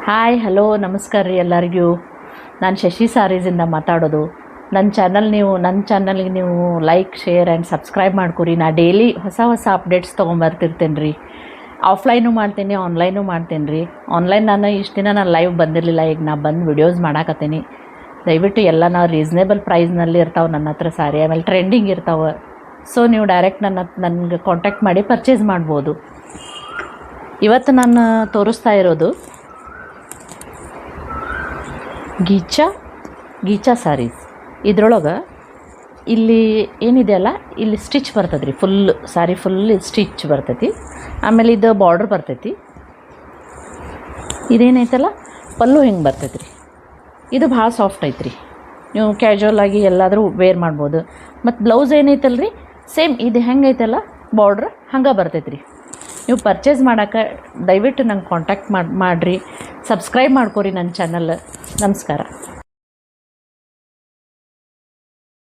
Hi hello ನಮಸ್ಕಾರ ರೀ ಎಲ್ಲರಿಗೂ. ನಾನು ಶಶಿ ಸಾರೀಸಿಂದ ಮಾತಾಡೋದು. ನನ್ನ ಚಾನಲ್ಗೆ ನೀವು ಲೈಕ್ ಶೇರ್ ಆ್ಯಂಡ್ ಸಬ್ಸ್ಕ್ರೈಬ್ ಮಾಡ್ಕೊರಿ. ನಾ ಡೈಲಿ ಹೊಸ ಅಪ್ಡೇಟ್ಸ್ ತೊಗೊಂಬರ್ತಿರ್ತೇನೆ ರೀ. ಆಫ್ಲೈನು ಮಾಡ್ತೀನಿ, ಆನ್ಲೈನು ಮಾಡ್ತೀನಿ ರೀ. ಆನ್ಲೈನ್ ನಾನು ಇಷ್ಟು ದಿನ ನಾನು ಲೈವ್ ಬಂದಿರಲಿಲ್ಲ, ಈಗ ನಾ ಬಂದು ವಿಡಿಯೋಸ್ ಮಾಡಾಕತ್ತೀನಿ. ದಯವಿಟ್ಟು ಎಲ್ಲ ನಾವು ರೀಸ್ನೇಬಲ್ ಪ್ರೈಸ್ನಲ್ಲಿ ಇರ್ತಾವೆ ನನ್ನ ಹತ್ರ ಸಾರಿ, ಆಮೇಲೆ ಟ್ರೆಂಡಿಂಗ್ ಇರ್ತಾವೆ. ಸೊ ನೀವು ಡೈರೆಕ್ಟ್ ನನಗೆ ಕಾಂಟ್ಯಾಕ್ಟ್ ಮಾಡಿ ಪರ್ಚೇಸ್ ಮಾಡ್ಬೋದು. ಇವತ್ತು ನಾನು ತೋರಿಸ್ತಾ ಇರೋದು ಗೀಚಾ ಸಾರೀಸ್. ಇದ್ರೊಳಗೆ ಇಲ್ಲಿ ಏನಿದೆಯಲ್ಲ, ಇಲ್ಲಿ ಸ್ಟಿಚ್ ಬರ್ತದೆ ರೀ. ಸಾರಿ ಫುಲ್ ಸ್ಟಿಚ್ ಬರ್ತೈತಿ. ಆಮೇಲೆ ಇದು ಬಾರ್ಡ್ರ್ ಬರ್ತೈತಿ. ಇದೇನೈತಲ್ಲ ಪಲ್ಲು ಹಿಂಗೆ ಬರ್ತೈತಿ ರೀ. ಇದು ಭಾಳ ಸಾಫ್ಟ್ ಐತ್ರಿ. ನೀವು ಕ್ಯಾಶುವಲ್ ಆಗಿ ಎಲ್ಲಾದರೂ ವೇರ್ ಮಾಡ್ಬೋದು. ಮತ್ತು ಬ್ಲೌಸ್ ಏನೈತಲ್ಲ ರೀ, ಸೇಮ್ ಇದು ಹೆಂಗೈತಲ್ಲ ಬಾರ್ಡ್ರ್ ಹಂಗೆ ಬರ್ತೈತಿ ರೀ. ನೀವು ಪರ್ಚೇಸ್ ಮಾಡೋಕ್ಕೆ ದಯವಿಟ್ಟು ನಂಗೆ ಕಾಂಟ್ಯಾಕ್ಟ್ ಮಾಡಿರಿ. ಸಬ್ಸ್ಕ್ರೈಬ್ ಮಾಡ್ಕೊರಿ ನನ್ನ ಚಾನಲ್. ನಮಸ್ಕಾರ.